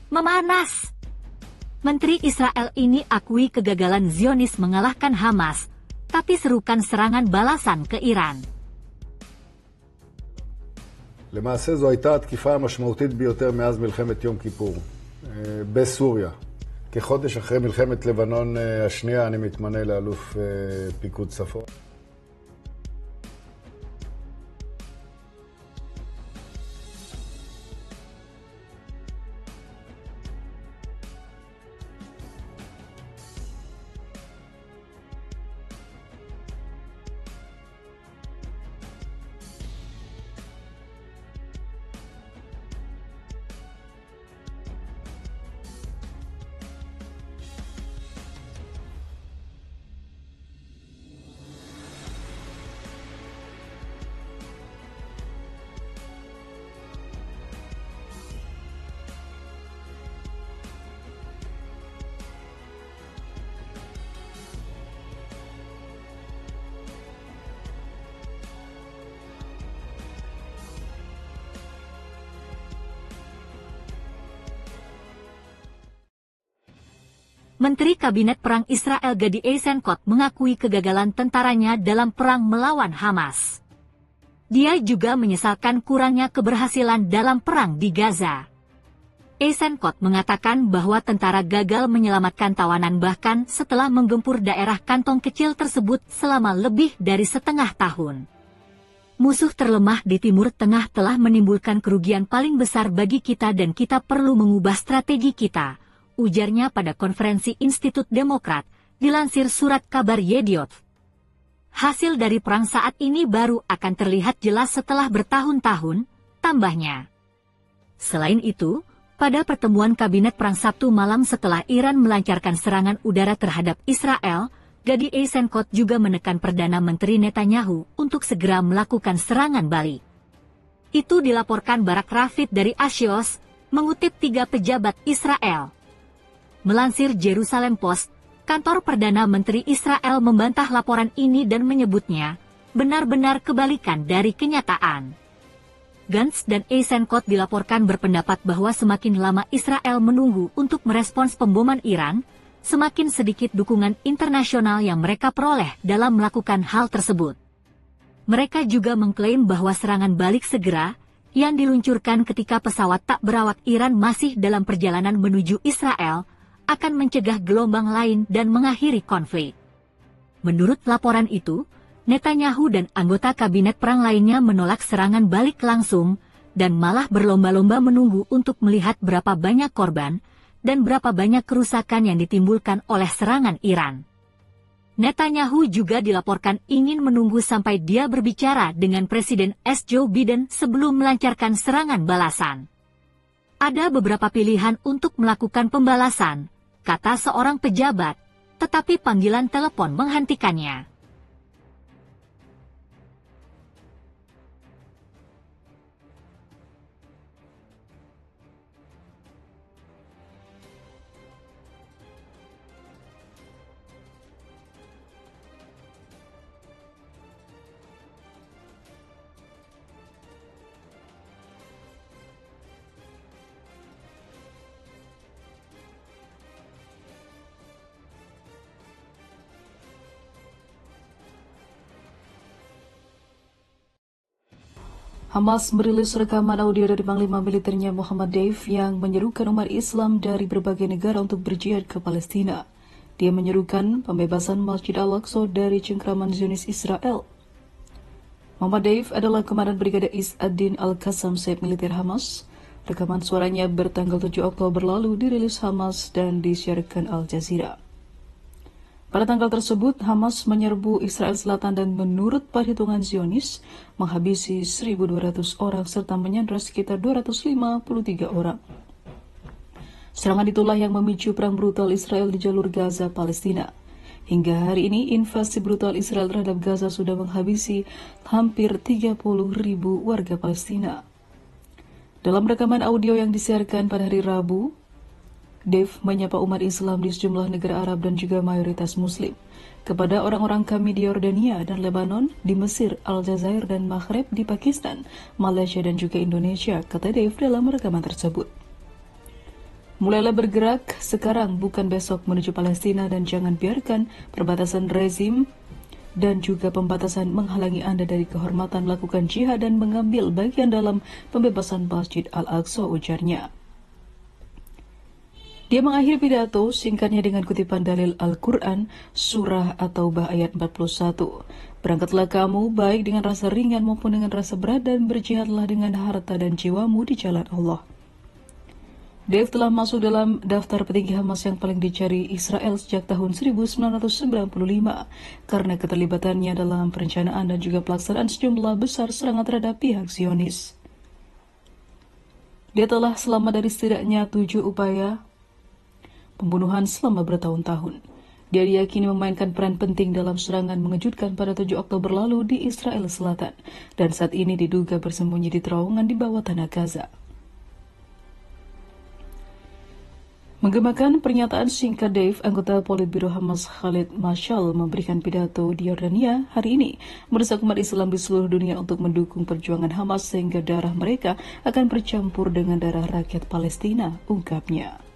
Memanas. Menteri Israel ini akui kegagalan Zionis mengalahkan Hamas, tapi serukan serangan balasan ke Iran. למעשה זו הייתה התקיפה המשמעותית ביותר מאז מלחמת יום כיפור בסוריה. כחודש אחרי מלחמת לבנון השנייה אני מתמנה לאלוף פיקוד צפון. Menteri Kabinet Perang Israel Gadi Eisenkot mengakui kegagalan tentaranya dalam perang melawan Hamas. Dia juga menyesalkan kurangnya keberhasilan dalam perang di Gaza. Eisenkot mengatakan bahwa tentara gagal menyelamatkan tawanan bahkan setelah menggempur daerah kantong kecil tersebut selama lebih dari setengah tahun. Musuh terlemah di Timur Tengah telah menimbulkan kerugian paling besar bagi kita dan kita perlu mengubah strategi kita, ujarnya pada konferensi Institut Demokrat, dilansir surat kabar Yediot. Hasil dari perang saat ini baru akan terlihat jelas setelah bertahun-tahun, tambahnya. Selain itu, pada pertemuan Kabinet Perang Sabtu malam setelah Iran melancarkan serangan udara terhadap Israel, Gadi Eisenkot juga menekan Perdana Menteri Netanyahu untuk segera melakukan serangan balik. Itu dilaporkan Barak Rafid dari Axios, mengutip 3 pejabat Israel. Melansir Jerusalem Post, kantor Perdana Menteri Israel membantah laporan ini dan menyebutnya benar-benar kebalikan dari kenyataan. Gantz dan Eisenkot dilaporkan berpendapat bahwa semakin lama Israel menunggu untuk merespons pemboman Iran, semakin sedikit dukungan internasional yang mereka peroleh dalam melakukan hal tersebut. Mereka juga mengklaim bahwa serangan balik segera yang diluncurkan ketika pesawat tak berawak Iran masih dalam perjalanan menuju Israel akan mencegah gelombang lain dan mengakhiri konflik. Menurut laporan itu, Netanyahu dan anggota kabinet perang lainnya menolak serangan balik langsung dan malah berlomba-lomba menunggu untuk melihat berapa banyak korban dan berapa banyak kerusakan yang ditimbulkan oleh serangan Iran. Netanyahu juga dilaporkan ingin menunggu sampai dia berbicara dengan Presiden Joe Biden sebelum melancarkan serangan balasan. Ada beberapa pilihan untuk melakukan pembalasan, kata seorang pejabat, tetapi panggilan telepon menghentikannya. Hamas merilis rekaman audio dari Panglima Militernya Muhammad Deif yang menyerukan umat Islam dari berbagai negara untuk berjihad ke Palestina. Dia menyerukan pembebasan Masjid Al-Aqsa dari cengkraman Zionis Israel. Muhammad Deif adalah Komandan Brigade Is-ad-Din Al-Qassam Sayap Militer Hamas. Rekaman suaranya bertanggal 7 Oktober lalu dirilis Hamas dan disiarkan Al Jazeera. Pada tanggal tersebut, Hamas menyerbu Israel Selatan dan menurut perhitungan Zionis, menghabisi 1.200 orang serta menyandra sekitar 253 orang. Serangan itulah yang memicu perang brutal Israel di jalur Gaza, Palestina. Hingga hari ini, invasi brutal Israel terhadap Gaza sudah menghabisi hampir 30.000 warga Palestina. Dalam rekaman audio yang disiarkan pada hari Rabu, Deif menyapa umat Islam di sejumlah negara Arab dan juga mayoritas Muslim. Kepada orang-orang kami di Yordania dan Lebanon, di Mesir, Aljazair dan Maghreb di Pakistan, Malaysia dan juga Indonesia, kata Deif dalam rekaman tersebut. Mulailah bergerak sekarang, bukan besok, menuju Palestina, dan jangan biarkan perbatasan rezim dan juga pembatasan menghalangi Anda dari kehormatan melakukan jihad dan mengambil bagian dalam pembebasan Masjid Al-Aqsa, ujarnya. Dia mengakhiri pidato singkatnya dengan kutipan dalil Al-Quran, Surah At-Taubah ayat 41. Berangkatlah kamu, baik dengan rasa ringan maupun dengan rasa berat, dan berjihadlah dengan harta dan jiwamu di jalan Allah. Dave telah masuk dalam daftar petinggi Hamas yang paling dicari Israel sejak tahun 1995 karena keterlibatannya dalam perencanaan dan juga pelaksanaan sejumlah besar serangan terhadap pihak Zionis. Dia telah selamat dari setidaknya 7 upaya pembunuhan selama bertahun-tahun. Dia diyakini memainkan peran penting dalam serangan mengejutkan pada 7 Oktober lalu di Israel Selatan, dan saat ini diduga bersembunyi di terowongan di bawah tanah Gaza. Menggemakan pernyataan singkat Dave, anggota Politbiro Hamas Khalid Mashal memberikan pidato di Yordania hari ini, mendesak umat Islam di seluruh dunia untuk mendukung perjuangan Hamas sehingga darah mereka akan bercampur dengan darah rakyat Palestina, ungkapnya.